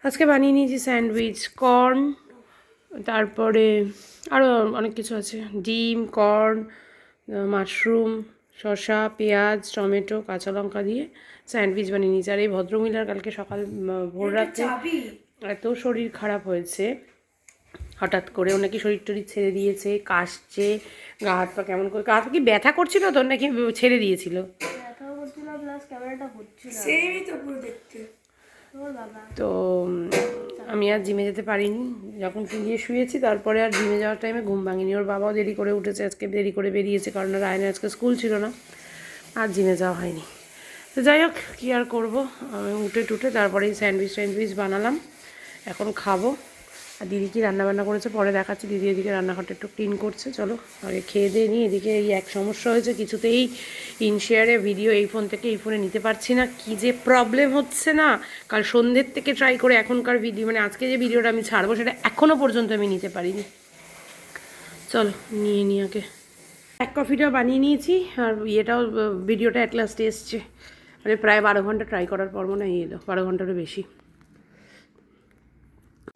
আজকে বানিয়ে নিয়েছি স্যান্ডউইচ, কর্ন, তারপরে আরও অনেক কিছু আছে, ডিম, কর্ন, মাশরুম, শসা, পেঁয়াজ, টমেটো, কাঁচা লঙ্কা দিয়ে স্যান্ডউইচ বানিয়ে নিয়েছি। আর এই ভদ্রমহিলার কালকে সকাল ভোর রাতে এত শরীর খারাপ হয়েছে, হঠাৎ করে ওর নাকি শরীর টরীর ছেড়ে দিয়েছে, কাশছে, গা হাত পা কেমন করে, গা হাত কি ব্যথা করছিল তোর নাকি ছেড়ে দিয়েছিল? তো আমি আর জিমে যেতে পারিনি, যখন গিয়ে শুয়েছি তারপরে আর জিমে যাওয়ার টাইমে ঘুম ভাঙিনি। ওর বাবাও দেরি করে উঠেছে, আজকে দেরি করে বেরিয়েছে কারণ রায়নের আজকে স্কুল ছিল না, আর জিমে যাওয়া হয়নি। তো যাই হোক, কী আর করবো, আমি উঠে টুটে তারপরেই স্যান্ডউইচ বানালাম, এখন খাবো। আর দিদি কি রান্নাবান্না করেছে পরে দেখাচ্ছি। দিদি এদিকে রান্নাঘরটা একটু ক্লিন করছে, চলো আগে খেয়ে দিয়ে নিই। এদিকে এই এক সমস্যা হয়েছে, কিছুতেই ইনশেয়ারে ভিডিও এই ফোন থেকে এই ফোনে নিতে পারছি না, কি যে প্রবলেম হচ্ছে না। কাল সন্ধ্যের থেকে ট্রাই করে এখনকার ভিডিও, মানে আজকে যে ভিডিওটা আমি ছাড়বো সেটা এখনও পর্যন্ত আমি নিতে পারিনি। চলো নিয়ে নিই আগে। এক কফিটাও বানিয়ে নিয়েছি, আর ইয়েটাও ভিডিওটা অ্যাট লাস্টে এসছে, মানে প্রায় 12 ঘন্টা ট্রাই করার পর মনে হয় এলো, 12 ঘন্টারও বেশি।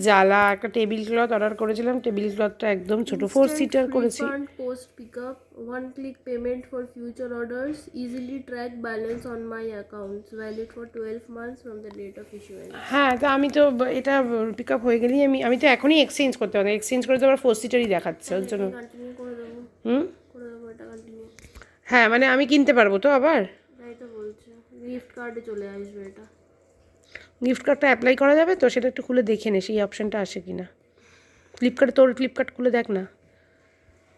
জ্বালা, একটা টেবিল ক্লথ অর্ডার করেছিলাম, টেবিল ক্লথটা একদম ছোট, 4 সিটার করেছি। Post pickup, one click payment for future orders, easily track balance on my accounts, valid for 12 months from the date of issuance. হ্যাঁ, তো আমি তো এটা পিক আপ হয়ে গেলেই আমি তো এখনই এক্সচেঞ্জ করতে পারি, এক্সচেঞ্জ করে তো আবার 4 সিটারই দেখাচ্ছে ওর জন্য। কন্টিনিউ করে দেবো, হুম, করে দেবো এটা কন্টিনিউ। হ্যাঁ মানে আমি কিনতে পারবো তো আবার? তাই তো বলছে, গিফট কার্ডে চলে আসবে এটা। গিফট কার্ডটা অ্যাপ্লাই করা যাবে তো? সেটা একটু খুলে দেখে নে, সেই অপশানটা আসে কি না। ফ্লিপকার্ট, তোর ফ্লিপকার্ট খুলে দেখ না,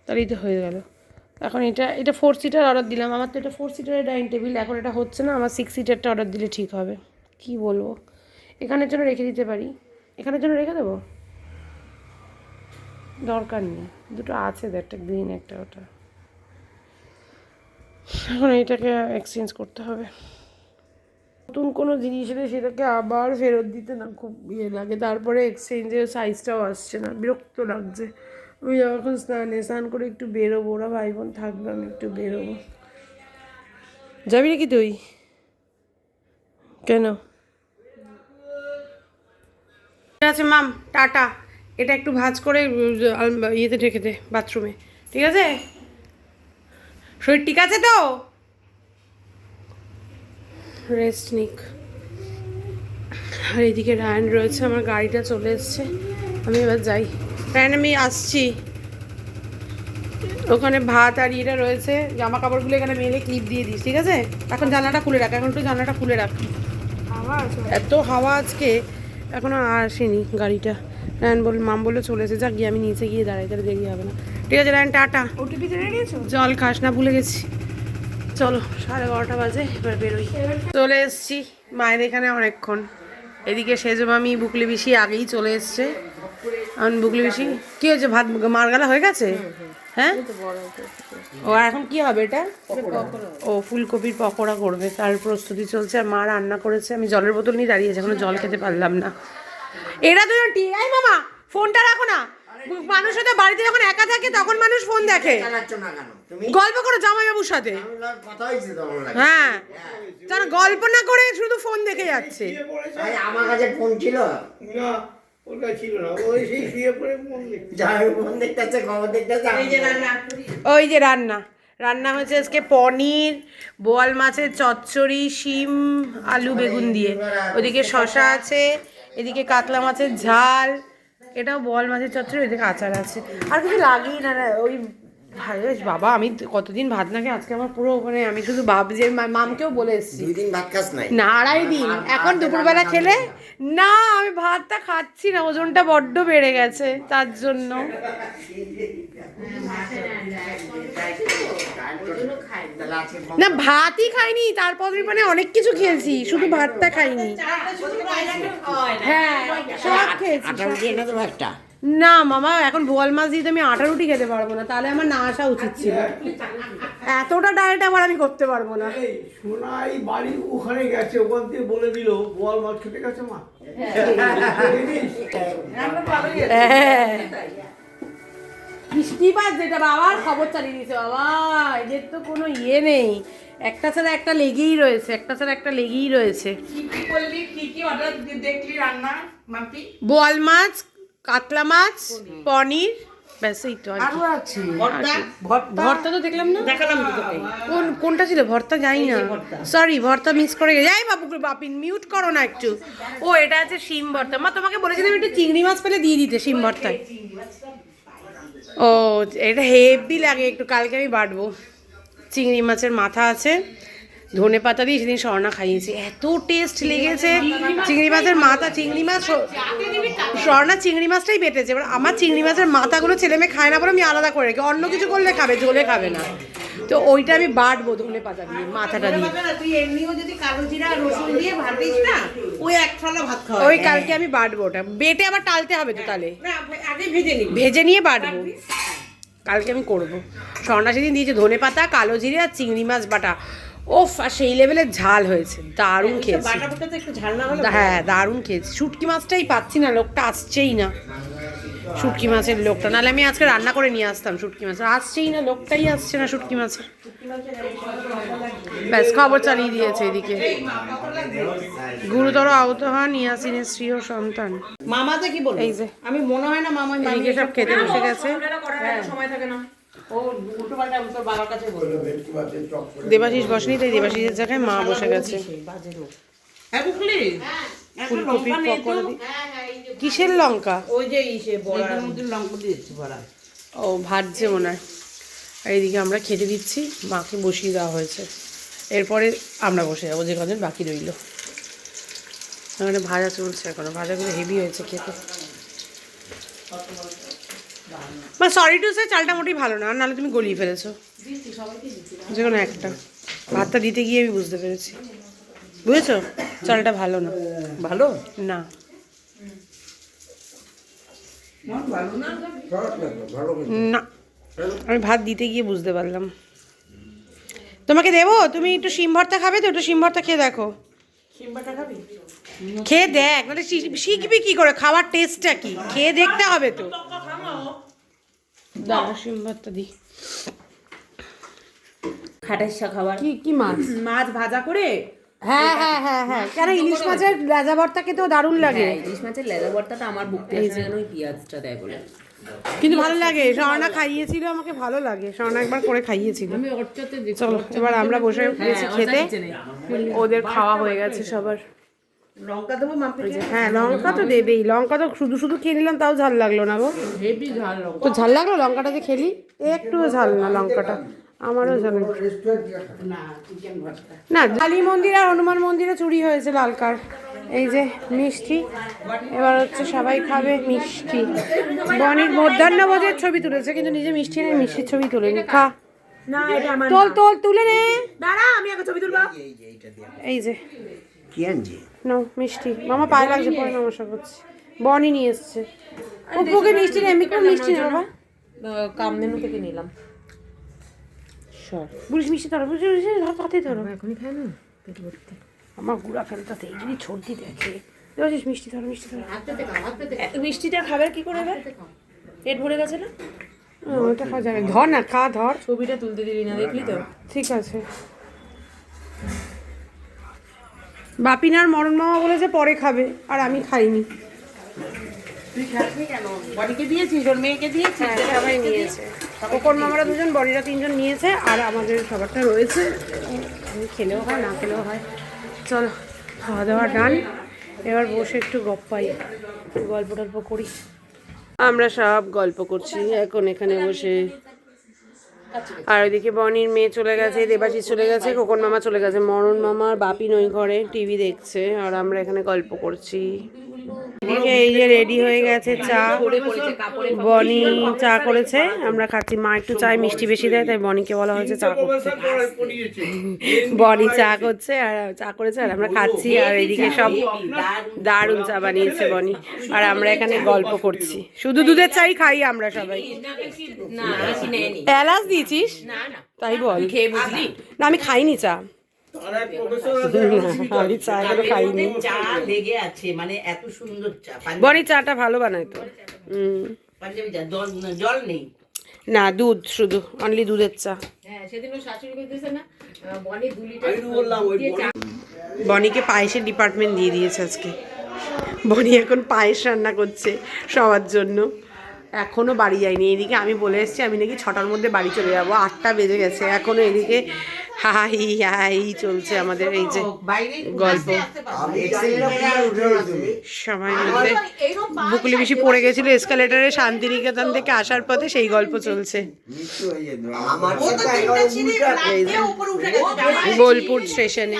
তাহলেই তো হয়ে গেল। এখন এটা 4 সিটার অর্ডার দিলাম, আমার তো এটা 4 সিটারের ডাইনিং টেবিল, এখন এটা হচ্ছে না, আমার 6 সিটারটা অর্ডার দিলে ঠিক হবে। কি বলবো, এখানের জন্য রেখে দিতে পারি, এখানের জন্য রেখে দেবো, দরকার নেই, দুটো আছে, একটা গ্রিন একটা ওটা। এখন এইটাকে এক্সচেঞ্জ করতে হবে। নতুন কোনো জিনিস এলে সেটাকে আবার ফেরত দিতে না খুব ইয়ে লাগে, তারপরে এক্সচেঞ্জের সাইজটাও আসছে না, বিরক্ত লাগছে। আমি যখন স্নান করে একটু বেরোবো, ওরা ভাই বোন থাকবে, আমি একটু বেরোবো। যাবি নাকি তুই? কেন? ঠিক আছে মাম, টাটা। এটা একটু ভাঁজ করে ইয়েতে রেখে দে, বাথরুমে, ঠিক আছে? শরীর ঠিক আছে তো? রেস্ট নিক। আর এদিকে রায়ন রয়েছে, আমার গাড়িটা চলে এসছে, আমি এবার যাই। রায়ন আমি আসছি, ওখানে ভাত আর ইয়েটা রয়েছে, জামা কাপড়গুলো এখানে মেলে ক্লিপ দিয়ে দিস, ঠিক আছে? এখন জানলাটা খুলে রাখ, এখন একটু জানলাটা খুলে রাখ, এত হাওয়া আজকে। এখনও আসেনি গাড়িটা, রায়ন মাম বলে চলে এসে, যা গিয়ে আমি নিচে গিয়ে দাঁড়াই, তাহলে দেরি হবে না। ঠিক আছে রায়ন, টাটা। ওটিপি জেনে নিয়েছো? জল খাস না, ভুলে গেছি। চলো 11:30 বাজে, এবার বেরোই। চলে এসছি মায়ের এখানে অনেকক্ষণ। এদিকে সেজো মামি বুকলি পিসি আগেই চলে এসছে। এখন বুকলি পিসি কী হয়েছে, ভাত মারগালা হয়ে গেছে? হ্যাঁ, ও এখন কি হবে এটা? ও ফুলকপির পকোড়া করবে, তার প্রস্তুতি চলছে। আর মা রান্না করেছে, আমি জলের বোতল নিয়ে দাঁড়িয়েছি, এখনো জল খেতে পারলাম না। এরা দুজন এই মামা ফোনটা রাখো না, মানুষ হয়তো বাড়িতে যখন একা থাকে তখন মানুষ ফোন দেখে, গল্প করো জামাইবাবুর সাথে। হ্যাঁ, তারা গল্প না করে শুধু ফোন দেখে যাচ্ছে। আমার কাছে ফোন ছিল ওই যে রান্না হয়েছে আজকে পনির, বোয়াল মাছের চচ্চড়ি, শিম আলু বেগুন দিয়ে, ওদিকে শসা আছে, এদিকে কাতলা মাছের ঝাল, এটাও বোয়াল মাছের চচ্চড়ি, ওইদিকে আচার আছে। আর কিছু লাগেই না, ওই বাবা আমি কতদিন ভাত না খেয়ে আজকে আমার পুরো, মানে আমি শুধু যে মামকেও বলে এসেছি 2 দিন ভাত খাস নাই না, 2.5 দিন। এখন দুপুরবেলা খেলে না, আমি ভাতটা খাচ্ছি না, ওজনটা বড্ড বেড়ে গেছে তার জন্য। না ভাতই খাইনি, তারপর মানে অনেক কিছু খেয়েছি, শুধু ভাতটা খাইনি। হ্যাঁ সব খেয়েছি। না মামা, এখন বোয়াল মাছ দিয়ে তো আমি আটা রুটি খেতে পারবো না, তাহলে আমার না আসা উচিত ছিল। এতটা ডায়েট আবার আমি করতে পারবো না। সোনাই বাড়ি ওখানে গেছে, ওখান থেকে বলে দিল বোয়াল মাছ খেতে গেছে মা। বৃষ্টিপাত যেটা বাবার খবর চালিয়ে দিয়েছে বাবা, এদের তো কোনো ইয়ে নেই। একটা ছাড়া একটা লেগেই রয়েছে, একটা ছাড়া একটা লেগেই রয়েছে। কি বললি, কি অর্ডার দেখলি রান্না মাম্পি? বোয়াল মাছ, কাতলা মাছ, পনির, ব্যাস এই তো। আর কি? আরো আছে ভর্তা, ভর্তা তো দেখলাম না, দেখালাম তো তোকে। কোনটা ছিল ভর্তা? জানি না, সরি ভর্তা মিস করে গেছি। যাই বাবু, বাপিন মিউট করো না একটু। ও এটা আছে শিম ভর্তা। মা তোমাকে বলেছিলাম একটু চিংড়ি মাছ পেলে দিয়ে দিতে শিম ভর্তায়। ও এটা হেভি লাগে একটু, কালকে আমি বাটবো। চিংড়ি মাছের মাথা আছে, ধনে পাতা দিয়ে সেদিন স্বর্ণা খাইয়েছি, এত টেস্ট লেগেছে চিংড়ি মাছের মাথা। চিংড়ি মাছ স্বর্ণা চিংড়ি মাছটাই বেটেছে, এবার আমার চিংড়ি মাছের মাথাগুলো ছেলে মেয়ে খায় না বলে আমি আলাদা করে রেখে, অন্য কিছু করলে খাবে, ঝোলে খাবে না, তো ওইটা আমি বাটবো ধনে পাতা দিয়ে, মাথাটা দিয়ে। তুই এমনিও যদি কালো জিরা রসুন দিয়ে ভাত দিস না, ওই এক থালা ভাত খাওয়া। ওই কালকে আমি বাটবো, ওটা বেটে আবার টালতে হবে তো, তাহলে না, আগে ভেজে নিবি। ভেজে নিয়ে বাটবো, কালকে আমি করবো। স্বর্ণা সেদিন দিয়েছে ধনে পাতা, কালো জিরে আর চিংড়ি মাছ বাটা, ওফ, আর সেই লেভেলের ঝাল হয়েছে, দারুণ খেয়েছি। বাটাটা তো একটু ঝাল না হলে হ্যাঁ দারুণ খেয়েছি। শুটকি মাছটাই পাচ্ছি না, লোকটা আসছেই না, শুটকি মাছের লোকটা, নাহলে আমি আজকে রান্না করে নিয়ে আসতাম। শুটকি মাছ আসছেই না, লোকটাই আসছে না শুটকি মাছের। ব্যাস খবর চালিয়ে দিয়েছে এদিকে। গুরুতর আহত হন ইয়াসিনের স্ত্রী ও সন্তান। মামাতে কি বল, এই যে আমি মনে হয় না মামা এদিকে সব খেতে বসে গেছে। সময় থাকে না, ও উল্টো পাল্টা তোর বাবার কাছে বলবে। দেবাশিস বসেনি, তাই দেবাশিসের জায়গায় মা বসে গেছে। বাজে লোক। হ্যাঁ বুঝলি, ফুলকপি পকোড়া দি- কিসের লঙ্কা? ওই যে ইসে বড়ার মধ্যে লঙ্কা দিয়েছি বড়া। ও ভাজছে মনে হয়। আর এইদিকে আমরা খেতে দিচ্ছি, মাকে বসিয়ে দেওয়া হয়েছে, এরপরে আমরা বসে যাবো যে কজন বাকি রইল। এখানে ভাজা চলছে এখনো, ভাজাগুলো হেভি হয়েছে খেতে। মা সরি টু সে চালটা মোটেই ভালো না, আর নাহলে তুমি গলিয়ে ফেলেছো যে কোনো একটা। ভাতটা দিতে গিয়ে আমি বুঝতে পেরেছি, বুঝেছো চালটা ভালো না। ভালো না না, আমি ভাত দিতে গিয়ে বুঝতে পারলাম। তোমাকে দেবো, তুমি একটু শিম ভর্তা খাবে তো, একটু শিম ভর্তা খেয়ে দেখো, সিম্বাটা খাবি? খেয়ে দেখ, মানে শিখবি কি করে খাবার টেস্টটা কি, খেয়ে দেখতে হবে তো। দাঁড়া শিম ভর্তা দিই। খাটাইসা খাবার কি কি মাছ? মাছ ভাজা করে। হ্যাঁ হ্যাঁ হ্যাঁ হ্যাঁ, কেন ইলিশ মাছের লেজা ভর্তা খেতেও দারুণ লাগে, ইলিশ মাছের লেদা ভর্তাটা আমার বুকতে আসে না, ওই পেঁয়াজটা দেয় বলে। কিন্তু ভালো লাগে। স্বর্ণা খাইয়েছিল আমাকে, ভালো লাগে, স্বর্ণা একবার করে খাইয়েছিল। আমি ওরটাতে চলো এবার আমরা বসে গেছি খেতে, ওদের খাওয়া হয়ে গেছে সবার। লঙ্কা দেবো মাম্পি? ওই যে, হ্যাঁ লঙ্কা তো দেবেই, লঙ্কা তো শুধু শুধু খেয়ে নিলাম তাও ঝাল লাগলো না গো। হেভি ঝাল লঙ্কা। তো ঝাল লাগলো লঙ্কাটা যে খেলি, একটুও ঝাল না লঙ্কাটা, আমারও ঝাল লাগলো। না, চিকেন ভর্তা। না, কালী মন্দির আর হনুমান মন্দিরে চুরি হয়েছে লালকার। এই যে মিষ্টি, এবার হচ্ছে সবাই খাবে মিষ্টি। বনির মধ্যাহ্নভোজের ছবি তুলেছে, কিন্তু নিজে মিষ্টি নেই, মিষ্টির ছবি তুলেনি। খা, না এটা আমার তোল তোল, তুলে নে। দাঁড়া, আমি আগে ছবি তুলবো। এই যে কি আনছি? নাও মিষ্টি, মামা পায়ে লাগছে, পরে নমস্কার করছি। বনি নিয়ে এসছে। উপকে মিষ্টি নেই, এমনি করে মিষ্টি নেই বাবা, কামধেনু থেকে নিলাম। বুড়িস মিষ্টি ধরো, বুড়িস ধর, তাতে ধরো। এখনই খাই না, পেট ভর্তি। আমার গুড়া ফেলতে এই যদি ছর্দি দেখে, দেখছিস মিষ্টি ধরো, মিষ্টি ধরো। এত মিষ্টিটা খাবার কি করে এবার? পেট ভরে গেছে না? ওটা খাওয়া যাবে, ধর না, খা ধর। ছবিটা তুলতে দিবি না, দেখলি তো? ঠিক আছে। বাপিনার মরণ মামা বলেছে পরে খাবে, আর আমি খাইনি। তুই খাসনি কেন? বডিকে দিয়েছিস, ওর মেয়েকে দিয়েছিস? হ্যাঁ সবাই নিয়েছে, কোকর মামারা দুজন, বড়িরা তিনজন নিয়েছে, আর আমাদের সবারটা রয়েছে। আমি খেলেও হয়, না খেলেও হয়। চলো খাওয়া দাওয়া ডান, এবার বসে একটু গপ্পাই, একটু গল্প টল্প করি। আমরা সব গল্প করছি এখন এখানে বসে, আর ওইদিকে বনির মেয়ে চলে গেছে, দেবাশিস চলে গেছে, খোকন মামা চলে গেছে, মরণ মামা আর বাপিন ওই ঘরে টিভি দেখছে, আর আমরা এখানে গল্প করছি। এদিকে এই যে রেডি হয়ে গেছে চা, বনি চা করেছে, আমরা খাচ্ছি। মা একটু চায় মিষ্টি বেশি দেয়, তাই বনিকে বলা হয়েছে চা করতে। বনি চা করছে আর চা করেছে, আর আমরা খাচ্ছি। আর এইদিকে সব দারুণ চা বানিয়েছে বনি, আর আমরা এখানে গল্প করছি। শুধু দুধের চাই খাই আমরা সবাই। না, বেশি নেয়নি। এলাচ দিয়েছিস? তাই বল। খেয়ে বুঝলি? না আমি খাইনি চা, আমি চা এখনো খাইনি। চা লেগে আছে, মানে এত সুন্দর চা। বনি চাটা ভালো বানায় তো। পাঞ্জাবি চা, জল নেই। না, দুধ, শুধু অনলি দুধের চা। হ্যাঁ সেদিন ওর শাশুড়ি কইতেছে না বনি 2 লিটার আমি তো বললাম ওই দিয়ে চা বনিকে পায়েসের ডিপার্টমেন্ট দিয়ে দিয়েছে আজকে। বনি এখন পায়েস রান্না করছে সবার জন্য। এখনও বাড়ি যায়নি। এদিকে আমি বলে এসেছি আমি নাকি 6টার মধ্যে বাড়ি চলে যাবো, 8টা বেজে গেছে। এখনও এদিকে হাই হাই চলছে আমাদের এই যে গল্প। সময় মধ্যে বুকুলি বেশি পড়ে গেছিল এসকালেটারে শান্তিনিকেতন থেকে আসার পথে, সেই গল্প চলছে। আমার ও তো তিনটা ছিঁড়ে লাফ দিয়ে উপরে উঠে গেছে। বোলপুর স্টেশনে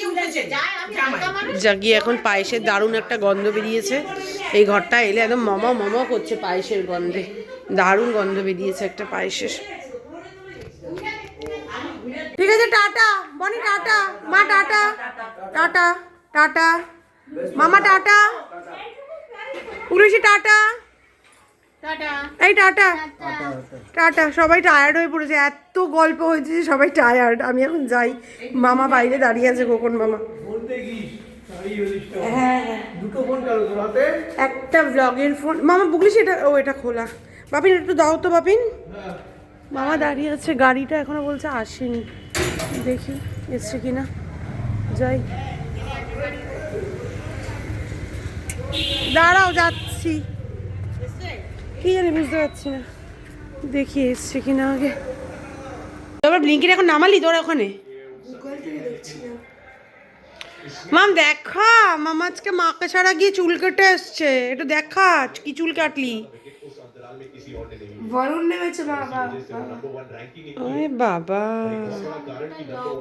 উঠেছে যায় আমি ধাক্কা মারি। জাগিয়ে এখন পায়েসের দারুণ একটা গন্ধ বেরিয়েছে। এই ঘরটা এলে একদম মমা মমা করছে পায়েসের গন্ধে। দারুণ গন্ধ বেরিয়েছে একটা পায়েসের। ঠিক আছে, টাটা বনি, টাটা মা, টাটা টাটা টাটা মামা, টাটা উড়েছি, টাটা এই টাটা টাটা। সবাই টায়ার্ড হয়ে পড়েছে, এত গল্প হয়েছে যে সবাই টায়ার্ড। আমি এখন যাই, মামা বাইরে দাঁড়িয়ে আছে, খোকন মামা। ফোন দেখিস এই জিনিসটা। হ্যাঁ হ্যাঁ, দুটো ফোন গেল তোর হাতে। একটা ব্লগের ফোন। মামা বুকলিস এটা, ও এটা খোলা। বাপিন একটু দাও তো বাপিন। মামা দাঁড়িয়ে আছে, গাড়িটা এখনো বলছে আসেনি, দেখি এসছে কিনা। যাই, দাঁড়াও যাচ্ছি। কি জানি বুঝতে পারছি না, দেখি এসছে কিনা আগে। এবার ব্লিঙ্কিট এখন নামালি তোর ওখানে? মাম দেখা, মামা আজকে মাকে ছাড়া গিয়ে চুল কেটে এসছে। একটু দেখা কি চুল কাটলি। বরুণ নেমেছে বাবা। আরে বাবা,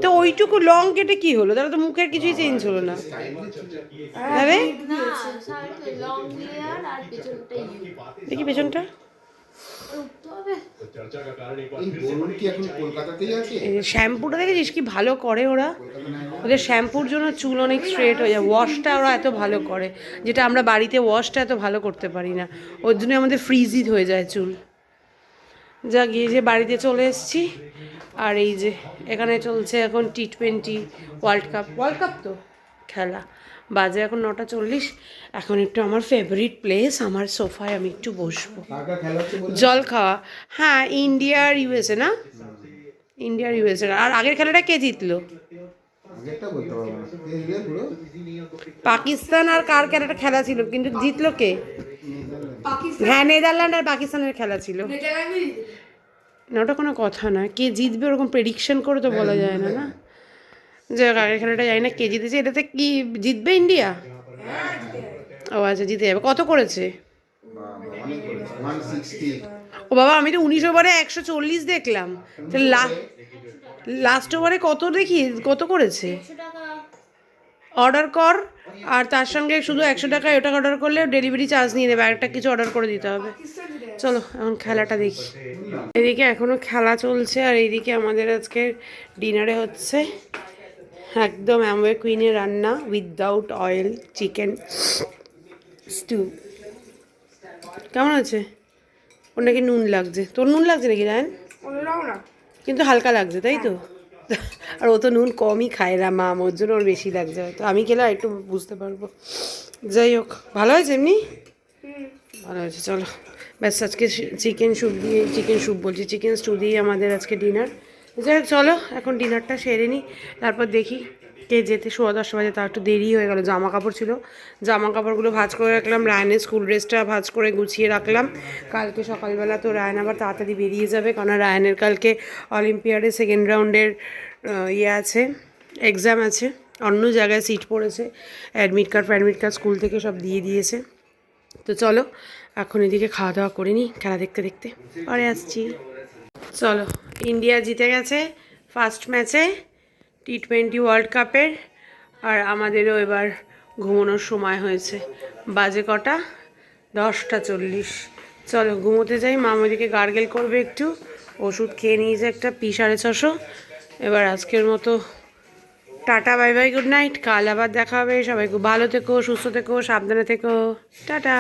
তো ওইটুকু লং কেটে কি হলো? তাহলে তো মুখের কিছুই চেঞ্জ হলো না। আরে লং লেয়ার আর পেছনটা দেখি পেছনটা। শ্যাম্পুটা দেখেছিস কি ভালো করে ওরা? ওদের শ্যাম্পুর জন্য চুল অনেক স্ট্রেট হয়ে যায়। ওয়াশটা ওরা এত ভালো করে, যেটা আমরা বাড়িতে ওয়াশটা এত ভালো করতে পারি না। ওর জন্য আমাদের ফ্রিজি হয়ে যায় চুল। যা গিয়ে যে বাড়িতে চলে এসেছি। আর এই যে এখানে চলছে এখন T20 ওয়ার্ল্ড কাপ তো খেলা। বাজে এখন 9:40। এখন একটু আমার ফেভারিট প্লেস, আমার সোফায় আমি একটু বসবো, জল খাওয়া। হ্যাঁ, ইন্ডিয়ার ইউএসএ না, ইন্ডিয়ার ইউএসএ। আর আগের খেলাটা কে জিতলো? পাকিস্তান আর কার একটা খেলা ছিল, কিন্তু জিতলো কে? হ্যাঁ, নেদারল্যান্ড আর পাকিস্তানের খেলা ছিল না। ওটা কোনো কথা না, কে জিতবে ওরকম প্রেডিকশন করে তো বলা যায় না। না যে আগের খেলাটা জানি না কে জিতেছে। এটাতে কি জিতবে ইন্ডিয়া? ও আচ্ছা, জিতে যাবে। কত করেছে? ও বাবা, আমি তো 19 ওভারে 140 দেখলাম। তাহলে লাস্ট ওভারে কত দেখি, কত করেছে? অর্ডার কর, আর তার সঙ্গে শুধু 100 টাকা ওটা অর্ডার করলে ডেলিভারি চার্জ নিয়ে নেবে। আরেকটা কিছু অর্ডার করে দিতে হবে। চলো এখন খেলাটা দেখি। এদিকে এখনও খেলা চলছে, আর এইদিকে আমাদের আজকে ডিনারে হচ্ছে একদম অ্যামওয়ে কুইনের রান্না, উইদাউট অয়েল চিকেন স্টু। কেমন আছে? ওর নাকি নুন লাগছে। তোর নুন লাগছে নাকি রায়ন? কিন্তু হালকা লাগছে, তাই তো? আর ও তো নুন কমই খায় না, মা, ওর জন্য ওর বেশি লাগছে হয়তো। আমি খেলে একটু বুঝতে পারবো। যাই হোক, ভালো হয়েছে এমনি, ভালো হয়েছে। চলো ব্যাস, আজকে চিকেন স্টু দিয়ে আমাদের আজকে ডিনার। যাই হোক, চলো এখন ডিনারটা সেরে নিই, তারপর দেখি কে যেতে। 10:15 বাজে, তার একটু দেরি হয়ে গেল। জামা কাপড় ছিল, জামা কাপড়গুলো ভাঁজ করে রাখলাম। রায়নের স্কুল ড্রেসটা ভাঁজ করে গুছিয়ে রাখলাম। কালকে সকালবেলা তো রায়ন আবার তাড়াতাড়ি বেরিয়ে যাবে, কারণ রায়নের কালকে অলিম্পিয়াডে সেকেন্ড রাউন্ডের আছে, এক্সাম আছে। অন্য জায়গায় সিট পড়েছে, অ্যাডমিট কার্ড স্কুল থেকে সব দিয়ে দিয়েছে। তো চলো এখন এদিকে খাওয়া দাওয়া করে নিই, খেলা দেখতে দেখতে পরে আসছি। চলো, ইন্ডিয়া জিতে গেছে ফার্স্ট ম্যাচে T20 ওয়ার্ল্ড কাপের। আর আমাদেরও এবার ঘুমানোর সময় হয়েছে। বাজে কটা? 10:40। চলো ঘুমোতে যাই। মামা ওদিকে গার্গেল করবে একটু, ওষুধ খেয়ে নিয়েছে একটা P650। এবার আজকের মতো tata, bye bye, good night. কাল আবার দেখা হবে। সবাই খুব ভালো থেকো, সুস্থ থেকো, সাবধানে থেকো। টাটা।